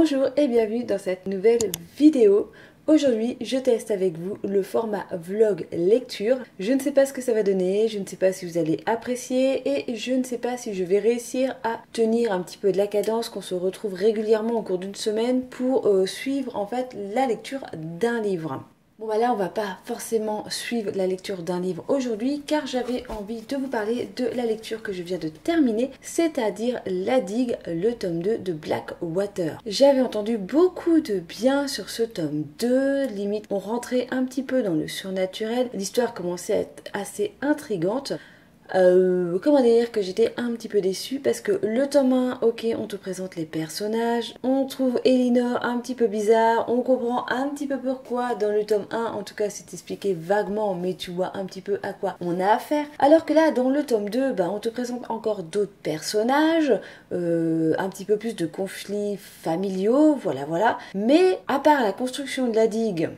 Bonjour et bienvenue dans cette nouvelle vidéo. Aujourd'hui, je teste avec vous le format vlog lecture. Je ne sais pas ce que ça va donner, je ne sais pas si vous allez apprécier et je ne sais pas si je vais réussir à tenir un petit peu de la cadence, qu'on se retrouve régulièrement au cours d'une semaine pour suivre en fait la lecture d'un livre. Bon bah là on va pas forcément suivre la lecture d'un livre aujourd'hui car j'avais envie de vous parler de la lecture que je viens de terminer, c'est-à-dire La Digue, le tome 2 de Blackwater. J'avais entendu beaucoup de bien sur ce tome 2, limite on rentrait un petit peu dans le surnaturel, l'histoire commençait à être assez intrigante. Comment dire que j'étais un petit peu déçue parce que le tome 1, ok, on te présente les personnages, on trouve Elinor un petit peu bizarre, on comprend un petit peu pourquoi dans le tome 1, en tout cas c'est expliqué vaguement, mais tu vois un petit peu à quoi on a affaire. Alors que là, dans le tome 2, on te présente encore d'autres personnages, un petit peu plus de conflits familiaux, voilà. Mais à part la construction de la digue,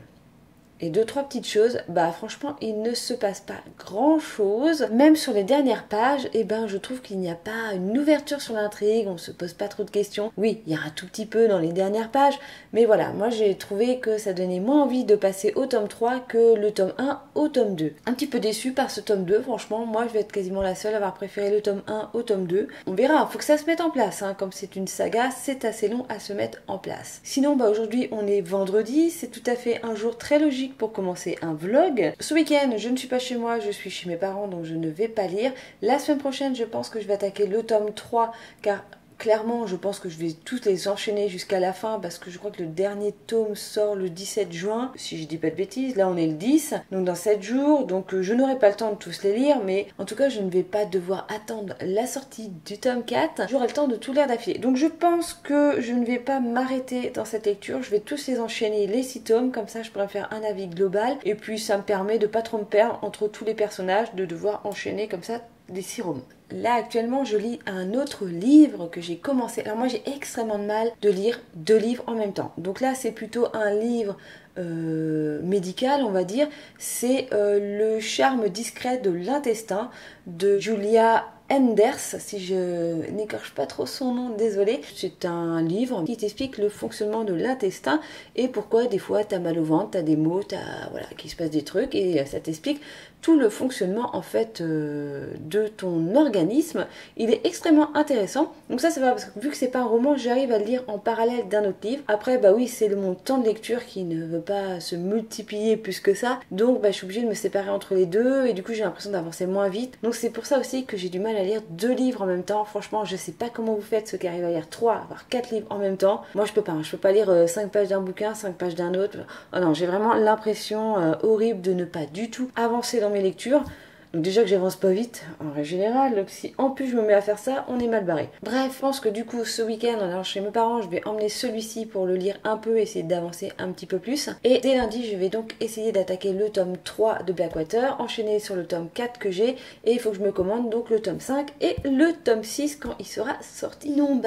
et deux, trois petites choses, franchement, il ne se passe pas grand chose. Même sur les dernières pages, je trouve qu'il n'y a pas une ouverture sur l'intrigue, on se pose pas trop de questions. Oui, il y a un tout petit peu dans les dernières pages, mais voilà, moi j'ai trouvé que ça donnait moins envie de passer au tome 3 que le tome 1 au tome 2. Un petit peu déçue par ce tome 2, franchement, moi je vais être quasiment la seule à avoir préféré le tome 1 au tome 2. On verra, faut que ça se mette en place, comme c'est une saga, c'est assez long à se mettre en place. Sinon, aujourd'hui on est vendredi, c'est tout à fait un jour très logique pour commencer un vlog. Ce week-end, je ne suis pas chez moi, je suis chez mes parents, donc je ne vais pas lire. La semaine prochaine, je pense que je vais attaquer le tome 3, car clairement, je pense que je vais tous les enchaîner jusqu'à la fin parce que je crois que le dernier tome sort le 17 juin, si je dis pas de bêtises. Là, on est le 10, donc dans 7 jours. Donc, je n'aurai pas le temps de tous les lire, mais en tout cas, je ne vais pas devoir attendre la sortie du tome 4. J'aurai le temps de tout lire d'affilée. Donc, je pense que je ne vais pas m'arrêter dans cette lecture. Je vais tous les enchaîner, les 6 tomes. Comme ça, je pourrai faire un avis global. Et puis, ça me permet de pas trop me perdre entre tous les personnages, de devoir enchaîner comme ça des 6 romans. Là actuellement je lis un autre livre que j'ai commencé. Alors moi j'ai extrêmement de mal de lire 2 livres en même temps. Donc là c'est plutôt un livre médical on va dire. C'est Le charme discret de l'intestin de Julia Enders, si je n'écorche pas trop son nom, désolée. C'est un livre qui t'explique le fonctionnement de l'intestin et pourquoi des fois t'as mal au ventre, t'as des maux, voilà, qu'il se passe des trucs et ça t'explique tout le fonctionnement en fait de ton organisme. Il est extrêmement intéressant. Donc ça c'est vrai parce que vu que c'est pas un roman, j'arrive à le lire en parallèle d'un autre livre. Après oui c'est mon temps de lecture qui ne veut pas se multiplier plus que ça. Donc je suis obligée de me séparer entre les deux et du coup j'ai l'impression d'avancer moins vite. Donc c'est pour ça aussi que j'ai du mal à lire 2 livres en même temps. Franchement je sais pas comment vous faites ceux qui arrivent à lire 3 voire 4 livres en même temps. Moi je peux pas lire 5 pages d'un bouquin, 5 pages d'un autre. Oh non, j'ai vraiment l'impression horrible de ne pas du tout avancer dans mes lectures. Donc déjà que j'avance pas vite en règle générale, donc si en plus je me mets à faire ça, on est mal barré. Bref, je pense que du coup ce week-end en allant chez mes parents, je vais emmener celui-ci pour le lire un peu, essayer d'avancer un petit peu plus. Et dès lundi, je vais donc essayer d'attaquer le tome 3 de Blackwater, enchaîner sur le tome 4 que j'ai, et il faut que je me commande donc le tome 5 et le tome 6 quand il sera sorti. Non,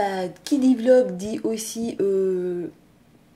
qui dit vlog dit aussi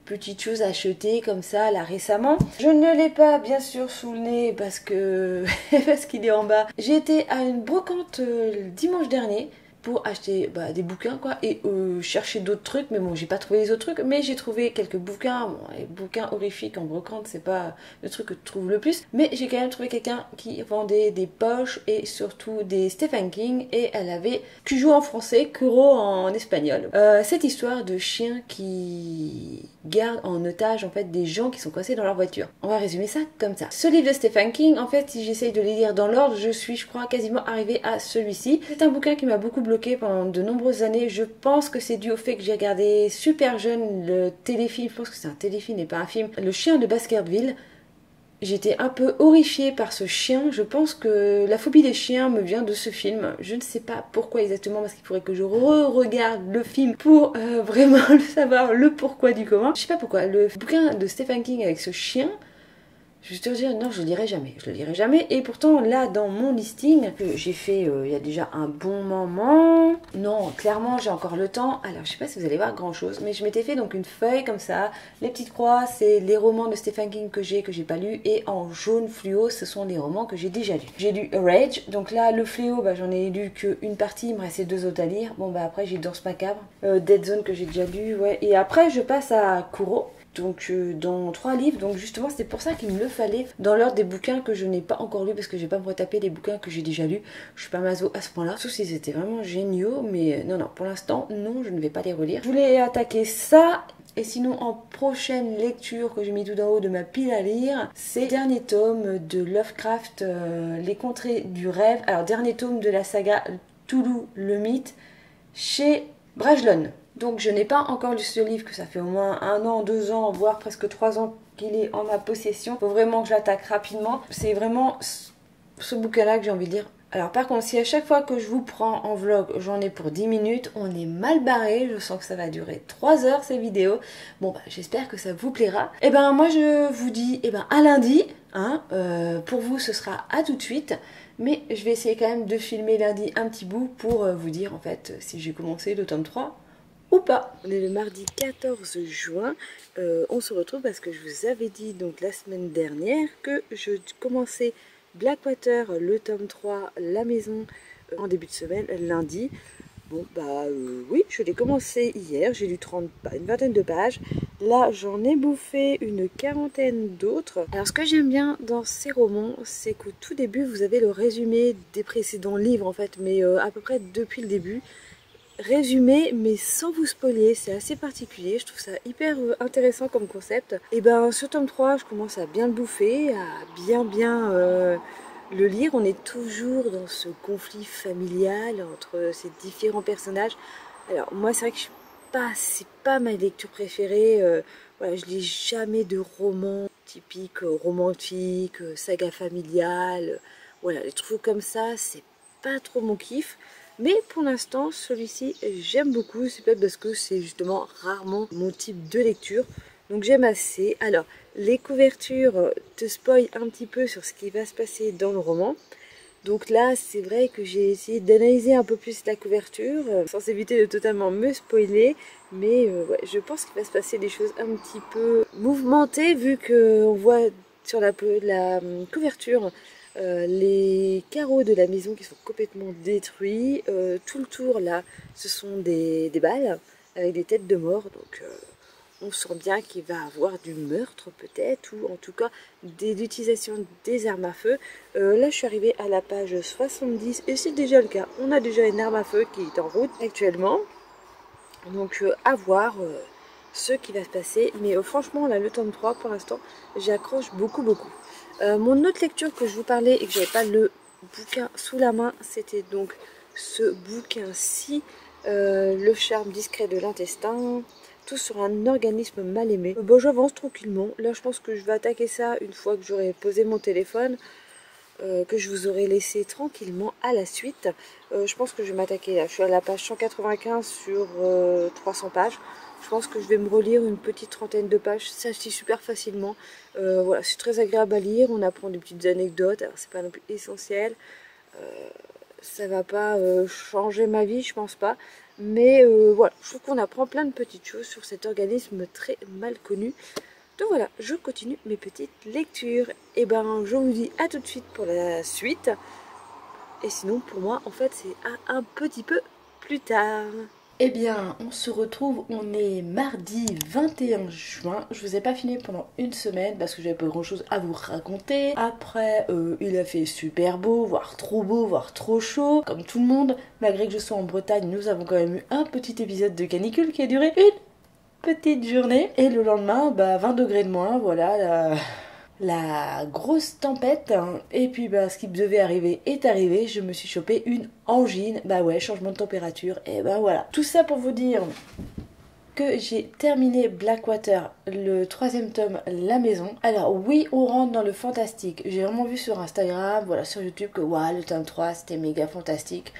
petite chose achetée comme ça là récemment. Je ne l'ai pas bien sûr sous le nez parce que parce qu'il est en bas. J'ai été à une brocante le dimanche dernier pour acheter des bouquins quoi et chercher d'autres trucs, mais bon j'ai pas trouvé les autres trucs, mais j'ai trouvé quelques bouquins. Les bouquins horrifiques en brocante c'est pas le truc que tu trouves le plus, mais j'ai quand même trouvé quelqu'un qui vendait des poches et surtout des Stephen King, et elle avait Cujo en français, Kuro en espagnol. Cette histoire de chien qui garde en otage en fait des gens qui sont coincés dans leur voiture. On va résumer ça comme ça. Ce livre de Stephen King, en fait si j'essaye de les lire dans l'ordre, je crois quasiment arrivée à celui-ci. C'est un bouquin qui m'a beaucoup bloqué pendant de nombreuses années. Je pense que c'est dû au fait que j'ai regardé super jeune le téléfilm, je pense que c'est un téléfilm et pas un film, Le chien de Baskerville. J'étais un peu horrifiée par ce chien. Je pense que la phobie des chiens me vient de ce film. Je ne sais pas pourquoi exactement, parce qu'il faudrait que je re-regarde le film pour vraiment savoir le pourquoi du comment. Je sais pas pourquoi. Le bouquin de Stephen King avec ce chien Je vais te dire, non, je le lirai jamais. Je le lirai jamais. Et pourtant, là, dans mon listing, que j'ai fait il y a déjà un bon moment. Non, clairement, j'ai encore le temps. Alors, je sais pas si vous allez voir grand chose, mais je m'étais fait donc une feuille comme ça. Les petites croix, c'est les romans de Stephen King que j'ai pas lu. Et en jaune fluo, ce sont les romans que j'ai déjà lus. J'ai lu Rage. Donc là, le fléau, bah, j'en ai lu qu'une partie. Il me restait 2 autres à lire. Bon, bah après, j'ai Danse Macabre. Dead Zone que j'ai déjà lu. Ouais. Et après, je passe à Kuro. Donc dans 3 livres, donc justement c'est pour ça qu'il me le fallait dans l'ordre des bouquins que je n'ai pas encore lus parce que je vais pas me retaper les bouquins que j'ai déjà lus. Je suis pas maso à ce point là, sauf si c'était vraiment géniaux, mais non pour l'instant non, je ne vais pas les relire. Je voulais attaquer ça. Et sinon, en prochaine lecture que j'ai mis tout en haut de ma pile à lire, c'est le dernier tome de Lovecraft, Les Contrées du Rêve. Alors, dernier tome de la saga Cthulhu le Mythe chez Brajlon. Donc je n'ai pas encore lu ce livre, que ça fait au moins 1 an, 2 ans, voire presque 3 ans qu'il est en ma possession. Il faut vraiment que je l'attaque rapidement. C'est vraiment ce bouquin-là que j'ai envie de lire. Alors par contre, si à chaque fois que je vous prends en vlog, j'en ai pour 10 minutes, on est mal barré. Je sens que ça va durer 3 heures ces vidéos. Bon bah j'espère que ça vous plaira. Et ben moi je vous dis à lundi. Hein, pour vous ce sera à tout de suite. Mais je vais essayer quand même de filmer lundi un petit bout pour vous dire en fait si j'ai commencé le tome 3 ou pas. On est le mardi 14 juin, on se retrouve parce que je vous avais dit donc la semaine dernière que je commençais Blackwater, le tome 3, la maison, en début de semaine, lundi. Bon oui, je l'ai commencé hier, j'ai lu une vingtaine de pages. Là j'en ai bouffé une quarantaine d'autres. Alors ce que j'aime bien dans ces romans, c'est qu'au tout début vous avez le résumé des précédents livres en fait, mais à peu près depuis le début. Résumé mais sans vous spoiler, c'est assez particulier, je trouve ça hyper intéressant comme concept. Et ce tome 3 je commence à bien le bouffer, à bien le lire. On est toujours dans ce conflit familial entre ces différents personnages. Alors moi c'est vrai que c'est pas ma lecture préférée, voilà, je lis jamais de romans typiques romantiques, saga familiale, voilà, les trucs comme ça c'est pas trop mon kiff. Mais pour l'instant, celui-ci, j'aime beaucoup. C'est peut-être parce que c'est justement rarement mon type de lecture. Donc j'aime assez. Alors, les couvertures te spoilent un petit peu sur ce qui va se passer dans le roman. Donc là, c'est vrai que j'ai essayé d'analyser un peu plus la couverture, sans éviter de totalement me spoiler. Mais ouais, je pense qu'il va se passer des choses un petit peu mouvementées, vu qu'on voit sur la couverture les carreaux de la maison qui sont complètement détruits. Tout le tour là, ce sont des balles avec des têtes de mort. Donc on sent bien qu'il va avoir du meurtre peut-être, ou en tout cas l'utilisation des armes à feu. Là je suis arrivée à la page 70 et c'est déjà le cas. On a déjà une arme à feu qui est en route actuellement. Donc à voir ce qui va se passer. Mais franchement là le tome 3 pour l'instant j'accroche beaucoup. Mon autre lecture que je vous parlais et que j'avais pas le bouquin sous la main, c'était donc ce bouquin-ci, Le charme discret de l'intestin, tout sur un organisme mal aimé. Bon, j'avance tranquillement. Là, je pense que je vais attaquer ça une fois que j'aurai posé mon téléphone, que je vous aurai laissé tranquillement à la suite. Je pense que je vais m'attaquer là. Je suis à la page 195 sur 300 pages. Je pense que je vais me relire une petite trentaine de pages, ça se lit super facilement. Voilà, c'est très agréable à lire, on apprend des petites anecdotes, alors c'est pas non plus essentiel. Ça va pas changer ma vie, je pense pas. Mais voilà, je trouve qu'on apprend plein de petites choses sur cet organisme très mal connu. Donc voilà, je continue mes petites lectures. Et je vous dis à tout de suite pour la suite. Et sinon, pour moi, en fait, c'est un petit peu plus tard. Eh bien, on se retrouve, on est mardi 21 juin. Je vous ai pas filmé pendant une semaine parce que j'avais pas grand chose à vous raconter. Après, il a fait super beau, voire trop chaud, comme tout le monde. Malgré que je sois en Bretagne, nous avons quand même eu un petit épisode de canicule qui a duré une petite journée. Et le lendemain, 20 degrés de moins, voilà, la grosse tempête. Et puis ce qui devait arriver est arrivé, je me suis chopé une angine. Ouais, changement de température, et voilà. Tout ça pour vous dire que j'ai terminé Blackwater, le 3e tome, La Maison. Alors oui, on rentre dans le fantastique. J'ai vraiment vu sur Instagram, voilà, sur YouTube, que le tome 3 c'était méga fantastique.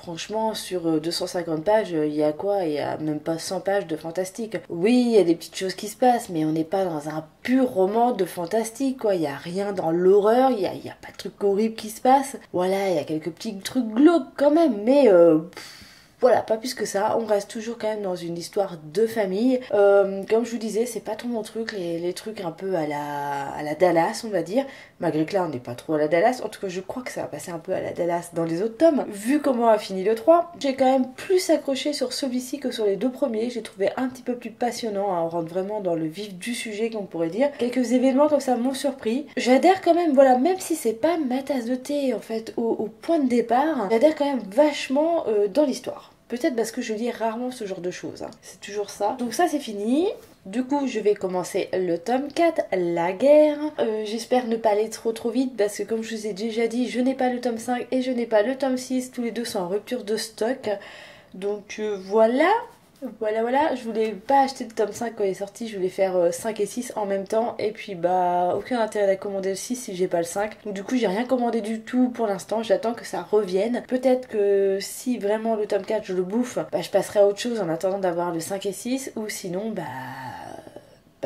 Franchement, sur 250 pages, il y a quoi? Il y a même pas 100 pages de fantastique. Oui, il y a des petites choses qui se passent, mais on n'est pas dans un pur roman de fantastique, quoi. Il y a rien dans l'horreur, il y a pas de trucs horribles qui se passent. Voilà, il y a quelques petits trucs glauques quand même, mais voilà, pas plus que ça, on reste toujours quand même dans une histoire de famille. Comme je vous disais, c'est pas trop mon truc, les trucs un peu à la Dallas, on va dire. Malgré que là, on n'est pas trop à la Dallas. En tout cas, je crois que ça va passer un peu à la Dallas dans les autres tomes. Vu comment a fini le 3, j'ai quand même plus accroché sur celui-ci que sur les deux premiers. J'ai trouvé un petit peu plus passionnant, hein. On rentre vraiment dans le vif du sujet, qu'on pourrait dire. Quelques événements comme ça m'ont surpris. J'adhère quand même, voilà, même si c'est pas ma tasse de thé, en fait, au point de départ, j'adhère quand même vachement dans l'histoire. Peut-être parce que je lis rarement ce genre de choses, hein. C'est toujours ça. Donc ça c'est fini. Du coup je vais commencer le tome 4, la guerre. J'espère ne pas aller trop vite parce que comme je vous ai déjà dit, je n'ai pas le tome 5 et je n'ai pas le tome 6. Tous les deux sont en rupture de stock. Donc voilà. Voilà, je voulais pas acheter le tome 5 quand il est sorti, je voulais faire 5 et 6 en même temps, et puis bah aucun intérêt à commander le 6 si j'ai pas le 5. Donc du coup j'ai rien commandé du tout pour l'instant, j'attends que ça revienne. Peut-être que si vraiment le tome 4 je le bouffe, bah je passerai à autre chose en attendant d'avoir le 5 et 6, ou sinon bah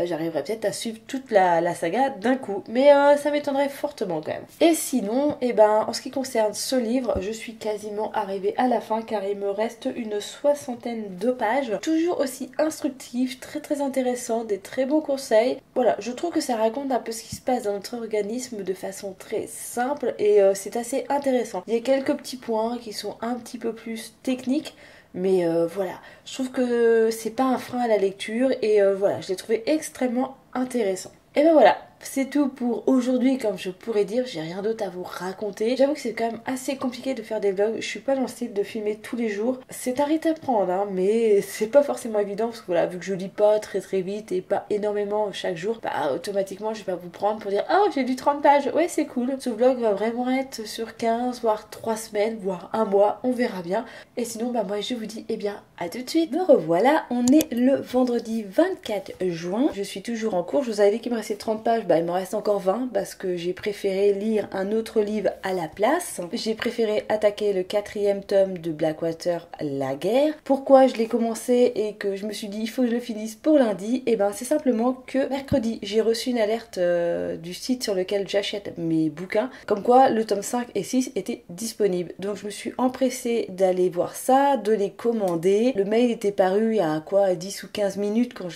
j'arriverai peut-être à suivre toute la saga d'un coup. Mais ça m'étonnerait fortement quand même. Et sinon, en ce qui concerne ce livre, je suis quasiment arrivée à la fin car il me reste une 60aine de pages. Toujours aussi instructif, très intéressant, des très bons conseils. Voilà, je trouve que ça raconte un peu ce qui se passe dans notre organisme de façon très simple et c'est assez intéressant. Il y a quelques petits points qui sont un petit peu plus techniques. Mais voilà, je trouve que c'est pas un frein à la lecture et voilà, je l'ai trouvé extrêmement intéressant. Et ben voilà, c'est tout pour aujourd'hui, comme je pourrais dire, j'ai rien d'autre à vous raconter. J'avoue que c'est quand même assez compliqué de faire des vlogs, je suis pas dans le style de filmer tous les jours. C'est un rythme à prendre, hein, mais c'est pas forcément évident parce que voilà, vu que je lis pas très vite et pas énormément chaque jour, bah automatiquement je vais pas vous prendre pour dire oh j'ai lu 30 pages, ouais c'est cool. Ce vlog va vraiment être sur 15 voire 3 semaines, voire un mois, on verra bien. Et sinon bah moi je vous dis à tout de suite. Me revoilà, on est le vendredi 24 juin, je suis toujours en cours, je vous avais dit qu'il me restait 30 pages, bah il me reste encore 20 parce que j'ai préféré lire un autre livre à la place. J'ai préféré attaquer le 4e tome de Blackwater, La Guerre. Pourquoi je l'ai commencé et que je me suis dit il faut que je le finisse pour lundi? Et ben c'est simplement que mercredi j'ai reçu une alerte du site sur lequel j'achète mes bouquins comme quoi le tome 5 et 6 étaient disponibles. Donc je me suis empressée d'aller voir ça, de les commander. Le mail était paru il y a quoi 10 ou 15 minutes quand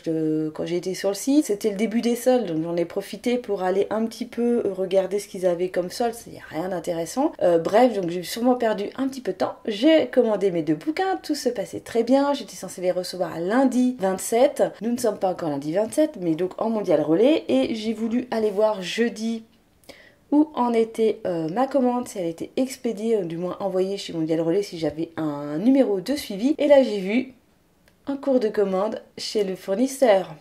j'ai été sur le site. C'était le début des soldes donc j'en ai profité pour aller un petit peu regarder ce qu'ils avaient comme solde, il n'y a rien d'intéressant. Bref, donc j'ai sûrement perdu un petit peu de temps. J'ai commandé mes deux bouquins, tout se passait très bien, j'étais censée les recevoir lundi 27. Nous ne sommes pas encore lundi 27, mais donc en mondial relais, et j'ai voulu aller voir jeudi où en était ma commande, si elle était expédiée, ou du moins envoyée chez Mondial Relais, si j'avais un numéro de suivi. Et là j'ai vu un cours de commande chez le fournisseur.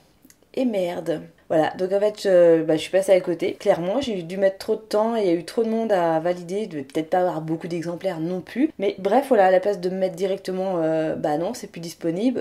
Et merde. Voilà, donc en fait, je suis passée à côté. Clairement, j'ai dû mettre trop de temps, il y a eu trop de monde à valider, je devais peut-être pas avoir beaucoup d'exemplaires non plus. Mais bref, voilà, à la place de me mettre directement, non, c'est plus disponible,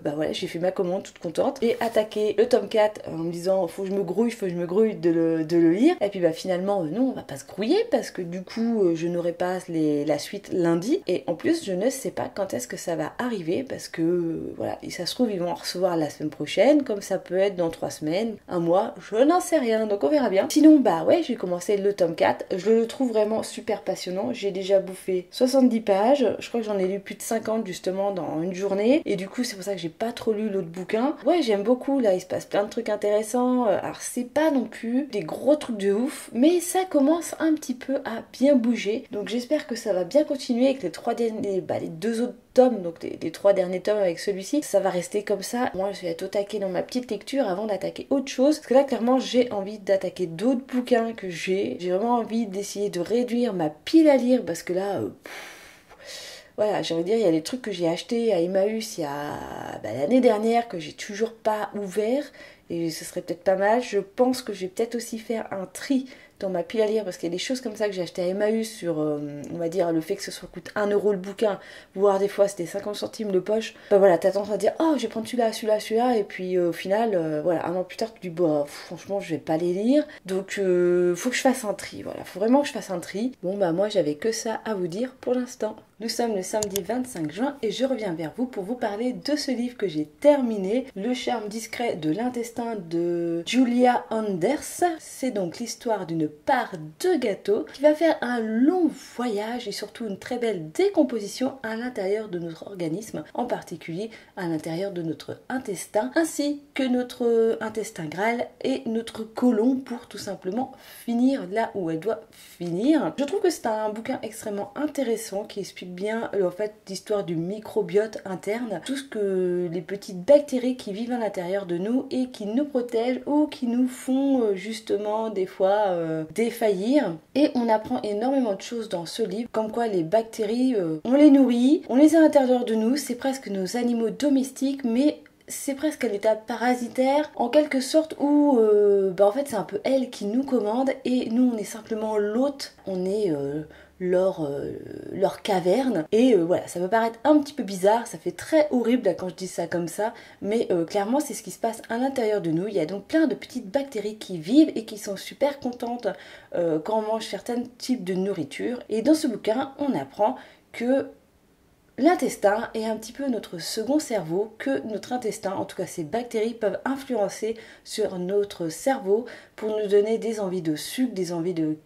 voilà, j'ai fait ma commande toute contente. J'ai attaqué le tome 4 en me disant, faut que je me grouille de le lire. Et puis finalement, non, on va pas se grouiller parce que du coup, je n'aurai pas la suite lundi. Et en plus, je ne sais pas quand est-ce que ça va arriver parce que, voilà, ça se trouve, ils vont en recevoir la semaine prochaine, comme ça peut être dans 3 semaines. Un mois, je n'en sais rien, donc on verra bien. Sinon, ouais, j'ai commencé le tome 4, je le trouve vraiment super passionnant, j'ai déjà bouffé 70 pages, je crois que j'en ai lu plus de 50 justement dans une journée, et du coup c'est pour ça que j'ai pas trop lu l'autre bouquin. Ouais, j'aime beaucoup, là il se passe plein de trucs intéressants, alors c'est pas non plus des gros trucs de ouf, mais ça commence un petit peu à bien bouger, donc j'espère que ça va bien continuer avec les deux autres tomes, donc les 3 derniers tomes avec celui-ci, ça va rester comme ça. Moi je vais être au taquet dans ma petite lecture avant d'attaquer autre chose, parce que là clairement j'ai envie d'attaquer d'autres bouquins que j'ai vraiment envie d'essayer de réduire ma pile à lire, parce que là voilà, j'ai envie de dire, il y a des trucs que j'ai achetés à Emmaüs il y a l'année dernière que j'ai toujours pas ouvert, et ce serait peut-être pas mal. Je pense que je vais peut-être aussi faire un tri dans ma pile à lire, parce qu'il y a des choses comme ça que j'ai acheté à Emmaüs sur, on va dire, le fait que ce soit coûte 1 euro le bouquin, voire des fois c'était 50 centimes de poche. Voilà, t'as tendance à dire, oh je vais prendre celui-là, et puis au final, voilà, un an plus tard tu dis, franchement je vais pas les lire, donc faut que je fasse un tri, voilà, faut vraiment que je fasse un tri. Bon moi j'avais que ça à vous dire pour l'instant. Nous sommes le samedi 25 juin et je reviens vers vous pour vous parler de ce livre que j'ai terminé, Le charme discret de l'intestin de Julia Anders. C'est donc l'histoire d'une part de gâteau qui va faire un long voyage et surtout une très belle décomposition à l'intérieur de notre organisme, en particulier à l'intérieur de notre intestin, ainsi que notre intestin grêle et notre côlon pour tout simplement finir là où elle doit finir. Je trouve que c'est un bouquin extrêmement intéressant qui explique bien en fait l'histoire du microbiote interne, tout ce que les petites bactéries qui vivent à l'intérieur de nous et qui nous protègent ou qui nous font justement des fois défaillir. Et on apprend énormément de choses dans ce livre, comme quoi les bactéries, on les nourrit, on les a à l'intérieur de nous, c'est presque nos animaux domestiques, mais c'est presque à l'état parasitaire en quelque sorte où en fait c'est un peu elle qui nous commande et nous on est simplement l'hôte, on est leur caverne et voilà, ça peut paraître un petit peu bizarre, ça fait très horrible là, quand je dis ça comme ça, mais clairement c'est ce qui se passe à l'intérieur de nous. Il y a donc plein de petites bactéries qui vivent et qui sont super contentes quand on mange certains types de nourriture, et dans ce bouquin on apprend que l'intestin est un petit peu notre second cerveau, que notre intestin, en tout cas ces bactéries, peuvent influencer sur notre cerveau pour nous donner des envies de sucre, des envies de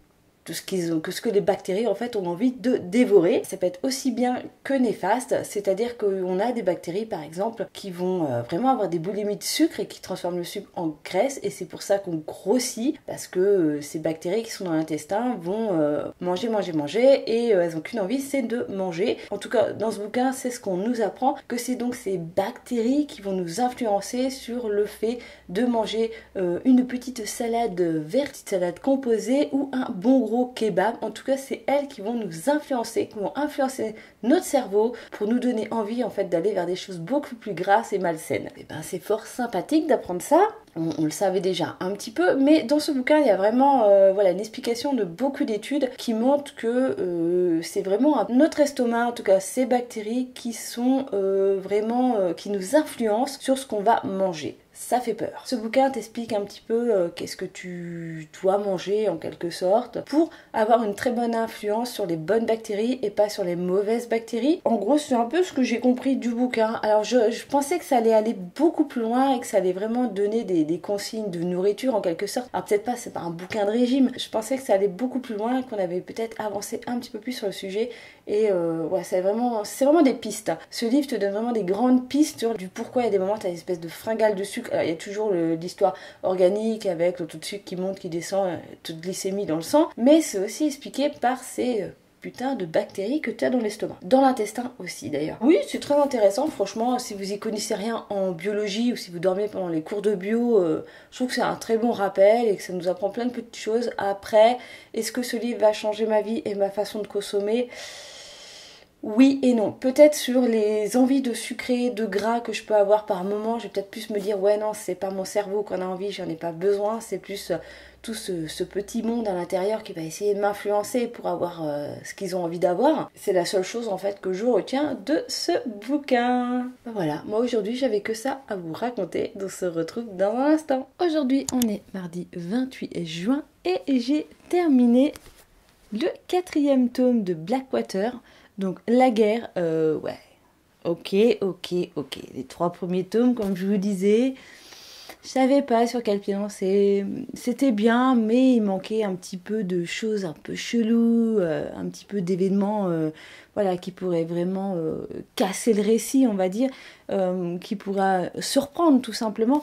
ce que les bactéries en fait ont envie de dévorer. Ça peut être aussi bien que néfaste, c'est-à-dire qu'on a des bactéries par exemple qui vont vraiment avoir des boulimies de sucre et qui transforment le sucre en graisse, et c'est pour ça qu'on grossit, parce que ces bactéries qui sont dans l'intestin vont manger et elles n'ont qu'une envie, c'est de manger. En tout cas dans ce bouquin c'est ce qu'on nous apprend, que c'est donc ces bactéries qui vont nous influencer sur le fait de manger une petite salade verte, une salade composée ou un bon gros kebab. En tout cas c'est elles qui vont nous influencer, qui vont influencer notre cerveau pour nous donner envie en fait d'aller vers des choses beaucoup plus grasses et malsaines. Et ben c'est fort sympathique d'apprendre ça. On le savait déjà un petit peu, mais dans ce bouquin il y a vraiment voilà, une explication de beaucoup d'études qui montrent que c'est vraiment notre estomac, en tout cas ces bactéries qui sont vraiment qui nous influencent sur ce qu'on va manger. Ça fait peur. Ce bouquin t'explique un petit peu qu'est-ce que tu dois manger en quelque sorte pour avoir une très bonne influence sur les bonnes bactéries et pas sur les mauvaises bactéries. En gros c'est un peu ce que j'ai compris du bouquin. Alors je pensais que ça allait aller beaucoup plus loin et que ça allait vraiment donner des consignes de nourriture en quelque sorte. Alors peut-être pas, c'est pas un bouquin de régime. Je pensais que ça allait beaucoup plus loin, qu'on avait peut-être avancé un petit peu plus sur le sujet. Et ouais, c'est vraiment des pistes. Ce livre te donne vraiment des grandes pistes sur du pourquoi il y a des moments tu as une espèce de fringale de sucre. Alors, il y a toujours l'histoire organique avec le taux de sucre qui monte, qui descend, taux de glycémie dans le sang, mais c'est aussi expliqué par ces putain de bactéries que tu as dans l'estomac. Dans l'intestin aussi d'ailleurs. Oui, c'est très intéressant, franchement, si vous y connaissez rien en biologie ou si vous dormez pendant les cours de bio, je trouve que c'est un très bon rappel et que ça nous apprend plein de petites choses. Après, est-ce que ce livre va changer ma vie et ma façon de consommer ? Oui et non. Peut-être sur les envies de sucré, de gras que je peux avoir par moment, je vais peut-être plus me dire ouais non, c'est pas mon cerveau qu'on a envie, j'en ai pas besoin, c'est plus tout ce petit monde à l'intérieur qui va essayer de m'influencer pour avoir ce qu'ils ont envie d'avoir. C'est la seule chose en fait que je retiens de ce bouquin. Voilà, moi aujourd'hui j'avais que ça à vous raconter, donc on se retrouve dans un instant. Aujourd'hui on est mardi 28 juin et j'ai terminé le 4e tome de Blackwater. Donc la guerre, ouais, ok. Les 3 premiers tomes, comme je vous disais, je savais pas sur quel pied lancer. C'était bien, mais il manquait un petit peu de choses un peu cheloues, un petit peu d'événements voilà, qui pourraient vraiment casser le récit, on va dire, qui pourra surprendre tout simplement.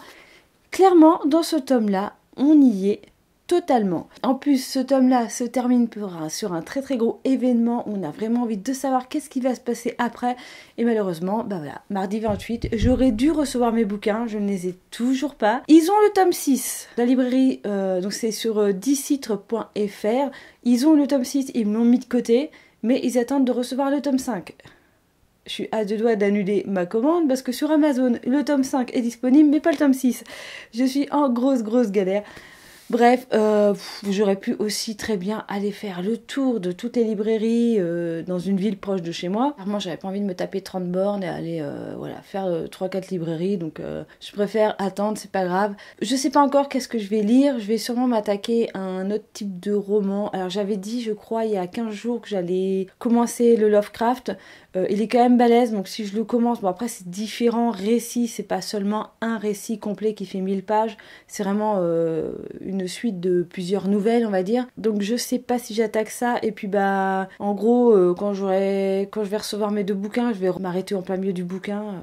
Clairement, dans ce tome-là, on y est totalement. En plus, ce tome-là se termine sur un très très gros événement. On a vraiment envie de savoir qu'est-ce qui va se passer après. Et malheureusement, bah voilà, mardi 28, j'aurais dû recevoir mes bouquins. Je ne les ai toujours pas. Ils ont le tome 6. La librairie, donc c'est sur dicitre.fr. Ils ont le tome 6, ils me l'ont mis de côté. Mais ils attendent de recevoir le tome 5. Je suis à 2 doigts d'annuler ma commande parce que sur Amazon, le tome 5 est disponible, mais pas le tome 6. Je suis en grosse galère. Bref, j'aurais pu aussi très bien aller faire le tour de toutes les librairies dans une ville proche de chez moi. Clairement, j'avais pas envie de me taper 30 bornes et aller voilà, faire 3-4 librairies, donc je préfère attendre, c'est pas grave. Je sais pas encore qu'est-ce que je vais lire, je vais sûrement m'attaquer à un autre type de roman. Alors j'avais dit, je crois, il y a 15 jours que j'allais commencer le Lovecraft. Il est quand même balèze, donc si je le commence, bon après c'est différents récits, c'est pas seulement un récit complet qui fait 1000 pages, c'est vraiment une suite de plusieurs nouvelles, on va dire. Donc je sais pas si j'attaque ça, et puis bah en gros quand je vais recevoir mes 2 bouquins, je vais m'arrêter en plein milieu du bouquin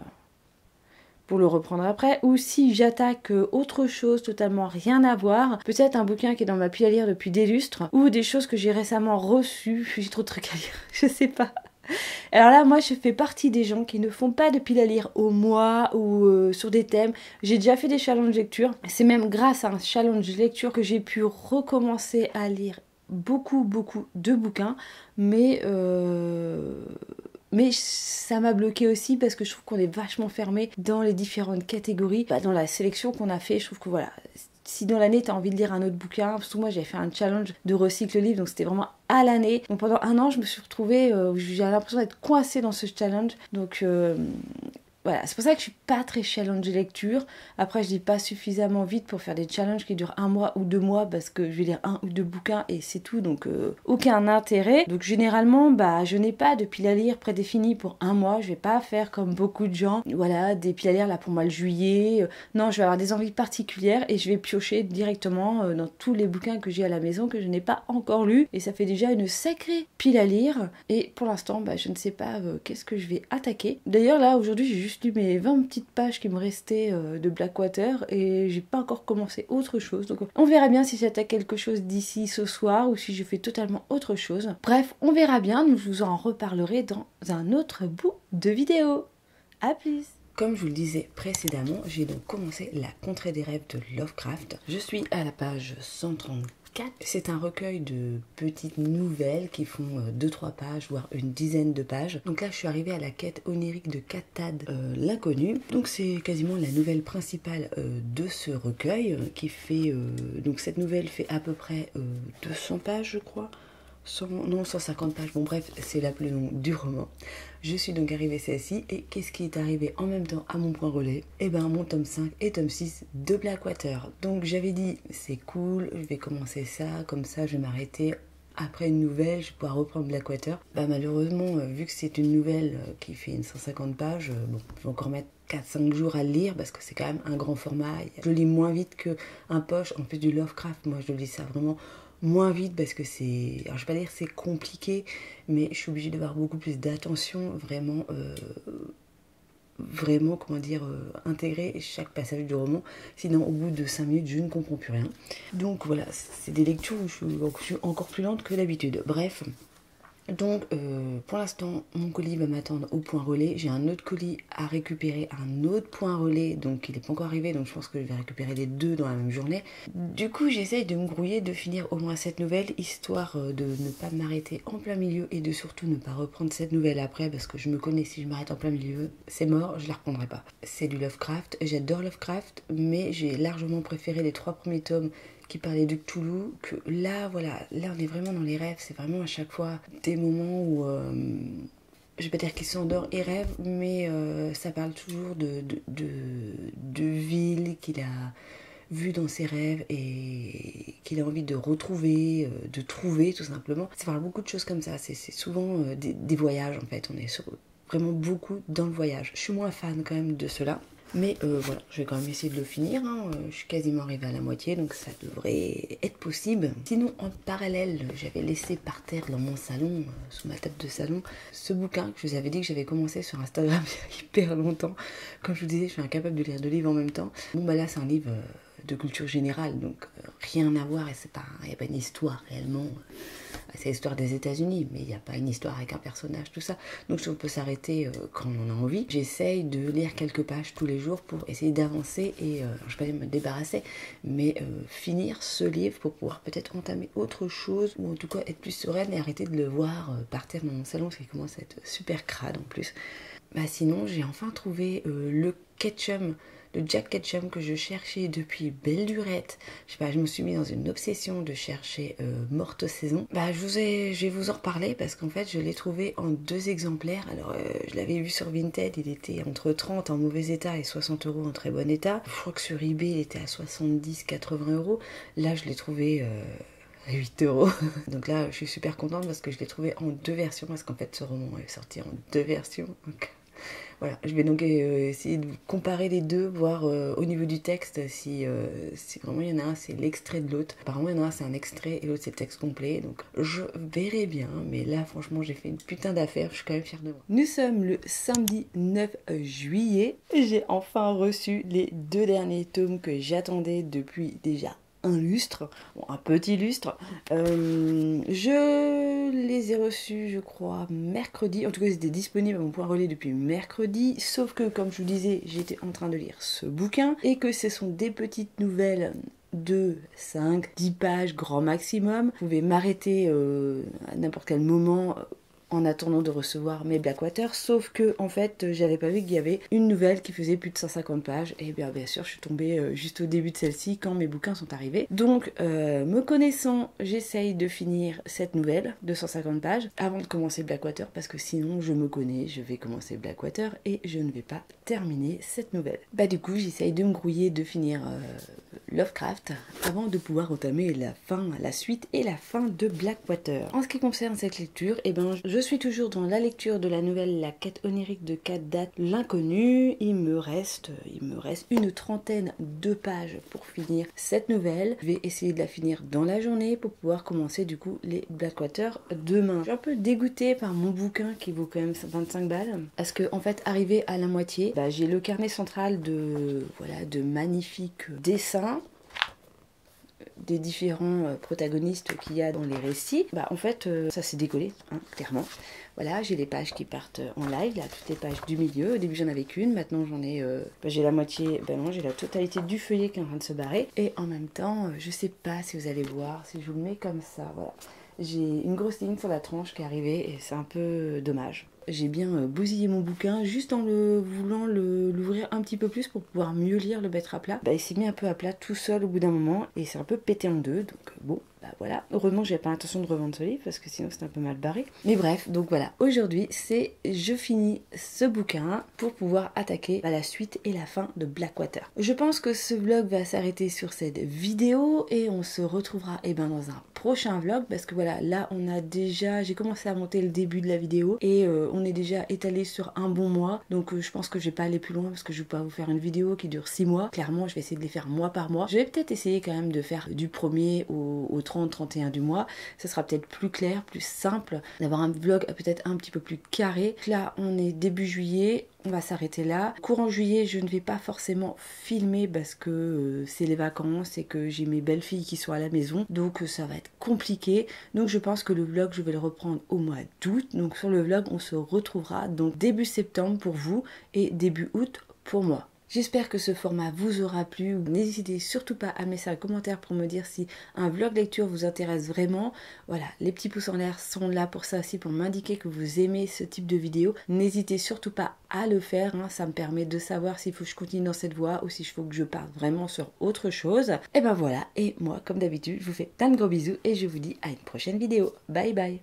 pour le reprendre après, ou si j'attaque autre chose totalement rien à voir, peut-être un bouquin qui est dans ma pile à lire depuis des lustres, ou des choses que j'ai récemment reçues, j'ai trop de trucs à lire, je sais pas. Alors là, moi, je fais partie des gens qui ne font pas de pile à lire au mois ou sur des thèmes. J'ai déjà fait des challenges lecture. C'est même grâce à un challenge lecture que j'ai pu recommencer à lire beaucoup de bouquins. Mais ça m'a bloqué aussi parce que je trouve qu'on est vachement fermé dans les différentes catégories. Dans la sélection qu'on a fait, je trouve que voilà, si dans l'année tu as envie de lire un autre bouquin, surtout moi j'avais fait un challenge de recycle livre, donc c'était vraiment à l'année. Donc pendant un an je me suis retrouvée, j'ai l'impression d'être coincée dans ce challenge. Donc voilà, c'est pour ça que je suis pas très challenge lecture. Après, je lis pas suffisamment vite pour faire des challenges qui durent 1 mois ou 2 mois parce que je vais lire 1 ou 2 bouquins et c'est tout, donc aucun intérêt. Donc généralement, je n'ai pas de pile à lire prédéfinie pour 1 mois. Je vais pas faire comme beaucoup de gens, voilà, des piles à lire là pour moi le juillet. Non, je vais avoir des envies particulières et je vais piocher directement dans tous les bouquins que j'ai à la maison que je n'ai pas encore lus. Et ça fait déjà une sacrée pile à lire. Et pour l'instant, je ne sais pas qu'est-ce que je vais attaquer. D'ailleurs là, aujourd'hui, j'ai juste lu mes 20 petites pages qui me restaient de Blackwater et j'ai pas encore commencé autre chose. Donc on verra bien si j'attaque quelque chose d'ici ce soir ou si je fais totalement autre chose. Bref, on verra bien, je vous en reparlerai dans un autre bout de vidéo. A plus! Comme je vous le disais précédemment, j'ai donc commencé La Contrée des rêves de Lovecraft. Je suis à la page 134. C'est un recueil de petites nouvelles qui font 2-3 pages, voire une dizaine de pages. Donc là, je suis arrivée à la quête onirique de Catad, l'inconnu. Donc c'est quasiment la nouvelle principale de ce recueil qui fait... donc cette nouvelle fait à peu près 200 pages, je crois. 150 pages, bon bref, c'est la plus longue du roman. Je suis donc arrivée celle-ci, et qu'est-ce qui est arrivé en même temps à mon point relais? Eh ben mon tome 5 et tome 6 de Blackwater. Donc j'avais dit, c'est cool, je vais commencer ça, comme ça je vais m'arrêter après une nouvelle, je vais pouvoir reprendre Blackwater. Malheureusement, vu que c'est une nouvelle qui fait une 150 pages, bon, je vais encore mettre 4-5 jours à le lire parce que c'est quand même un grand format. Je lis moins vite qu'un poche, en plus du Lovecraft, moi je lis ça vraiment moins vite parce que c'est, alors je vais pas dire c'est compliqué, mais je suis obligée d'avoir beaucoup plus d'attention, vraiment comment dire, intégrer chaque passage du roman, sinon au bout de 5 minutes je ne comprends plus rien. Donc voilà, c'est des lectures où je suis encore plus lente que d'habitude. Bref, donc pour l'instant mon colis va m'attendre au point relais. J'ai un autre colis à récupérer à un autre point relais, donc il n'est pas encore arrivé, donc je pense que je vais récupérer les 2 dans la même journée. Du coup j'essaye de me grouiller, de finir au moins cette nouvelle, histoire de ne pas m'arrêter en plein milieu et de surtout ne pas reprendre cette nouvelle après, parce que je me connais, si je m'arrête en plein milieu c'est mort, je la reprendrai pas. C'est du Lovecraft, j'adore Lovecraft, mais j'ai largement préféré les 3 premiers tomes qui parlait de Cthulhu, que là, voilà, là on est vraiment dans les rêves, c'est vraiment à chaque fois des moments où, je vais pas dire qu'il s'endort et rêve, mais ça parle toujours de villes qu'il a vues dans ses rêves et qu'il a envie de retrouver, de trouver tout simplement. Ça parle beaucoup de choses comme ça, c'est souvent des voyages en fait, on est vraiment beaucoup dans le voyage. Je suis moins fan quand même de cela. Mais voilà, je vais quand même essayer de le finir, hein. Je suis quasiment arrivée à la moitié, donc ça devrait être possible. Sinon, en parallèle, j'avais laissé par terre dans mon salon, sous ma table de salon, ce bouquin que je vous avais dit que j'avais commencé sur Instagram il y a hyper longtemps. Comme je vous disais, je suis incapable de lire 2 livres en même temps. Bon là c'est un livre de culture générale, donc rien à voir, et il n'y a pas une histoire réellement. C'est l'histoire des États-Unis, mais il n'y a pas une histoire avec un personnage, tout ça. Donc on peut s'arrêter quand on en a envie. J'essaye de lire quelques pages tous les jours pour essayer d'avancer et, je ne vais pas me débarrasser, mais finir ce livre pour pouvoir peut-être entamer autre chose, ou en tout cas être plus sereine et arrêter de le voir partir dans mon salon, parce qu'il commence à être super crade en plus. Bah sinon j'ai enfin trouvé le Ketchum, le Jack Ketchum que je cherchais depuis belle lurette. Je sais pas, je me suis mis dans une obsession de chercher morte saison. Bah je vais vous en reparler parce qu'en fait je l'ai trouvé en 2 exemplaires. Alors je l'avais vu sur Vinted, il était entre 30 en mauvais état et 60 € en très bon état. Je crois que sur eBay il était à 70-80 €. Là je l'ai trouvé à 8 €. Donc là je suis super contente parce que je l'ai trouvé en 2 versions parce qu'en fait ce roman est sorti en 2 versions. Donc voilà, je vais donc essayer de comparer les deux, voir au niveau du texte si vraiment il y en a un c'est l'extrait de l'autre. Apparemment il y en a un c'est un extrait et l'autre c'est le texte complet. Donc je verrai bien, mais là franchement j'ai fait une putain d'affaire, je suis quand même fière de moi. Nous sommes le samedi 9 juillet. J'ai enfin reçu les 2 derniers tomes que j'attendais depuis déjà un lustre, bon, un petit lustre. Je les ai reçus, je crois, mercredi. En tout cas, ils étaient disponibles à mon point relais depuis mercredi. Sauf que, comme je vous disais, j'étais en train de lire ce bouquin et que ce sont des petites nouvelles de 5, 10 pages grand maximum. Vous pouvez m'arrêter à n'importe quel moment en attendant de recevoir mes Blackwater, sauf que en fait j'avais pas vu qu'il y avait une nouvelle qui faisait plus de 150 pages et bien sûr je suis tombée juste au début de celle-ci quand mes bouquins sont arrivés. Donc me connaissant, j'essaye de finir cette nouvelle de 150 pages avant de commencer Blackwater parce que sinon je me connais, je vais commencer Blackwater et je ne vais pas terminer cette nouvelle. Bah du coup j'essaye de me grouiller de finir Lovecraft avant de pouvoir entamer la suite et la fin de Blackwater. En ce qui concerne cette lecture, eh ben je suis toujours dans la lecture de la nouvelle La quête onirique de Kat Date, l'inconnu. Il me reste une trentaine de pages pour finir cette nouvelle. Je vais essayer de la finir dans la journée pour pouvoir commencer du coup les Blackwater demain. Je suis un peu dégoûtée par mon bouquin qui vaut quand même 25 balles parce que en fait arrivé à la moitié, bah, j'ai le carnet central de magnifiques dessins des différents protagonistes qu'il y a dans les récits. Bah en fait ça s'est décollé, hein, clairement. Voilà, j'ai les pages qui partent en live, là, toutes les pages du milieu. Au début j'en avais qu'une, maintenant j'en ai, j'ai la moitié, non, j'ai la totalité du feuillet qui est en train de se barrer. Et en même temps, je sais pas si vous allez voir, si je vous le mets comme ça, voilà. J'ai une grosse ligne sur la tranche qui est arrivée et c'est un peu dommage. J'ai bien bousillé mon bouquin juste en voulant l'ouvrir un petit peu plus pour pouvoir mieux lire, le mettre à plat. Bah, il s'est mis un peu à plat tout seul au bout d'un moment et c'est un peu pété en deux, donc bon. Bah voilà, heureusement j'avais pas l'intention de revendre ce livre parce que sinon c'était un peu mal barré. Mais bref, donc voilà, aujourd'hui c'est je finis ce bouquin pour pouvoir attaquer la suite et la fin de Blackwater. Je pense que ce vlog va s'arrêter sur cette vidéo et on se retrouvera dans un prochain vlog parce que voilà, là j'ai commencé à monter le début de la vidéo et on est déjà étalé sur un bon mois, donc je pense que je vais pas aller plus loin parce que je vais pas vous faire une vidéo qui dure 6 mois. Clairement je vais essayer de les faire mois par mois. Je vais peut-être essayer quand même de faire du 1er au 30-31 du mois, ça sera peut-être plus clair, plus simple, d'avoir un vlog peut-être un petit peu plus carré. Là on est début juillet, on va s'arrêter là. Courant juillet je ne vais pas forcément filmer parce que c'est les vacances et que j'ai mes belles filles qui sont à la maison, donc ça va être compliqué. Donc je pense que le vlog je vais le reprendre au mois d'août, donc sur le vlog on se retrouvera donc début septembre pour vous et début août pour moi. J'espère que ce format vous aura plu. N'hésitez surtout pas à mettre un commentaire pour me dire si un vlog lecture vous intéresse vraiment. Voilà, les petits pouces en l'air sont là pour ça aussi, pour m'indiquer que vous aimez ce type de vidéo. N'hésitez surtout pas à le faire, hein. Ça me permet de savoir s'il faut que je continue dans cette voie ou s'il faut que je parte vraiment sur autre chose. Et ben voilà, et moi comme d'habitude, je vous fais plein de gros bisous et je vous dis à une prochaine vidéo. Bye bye.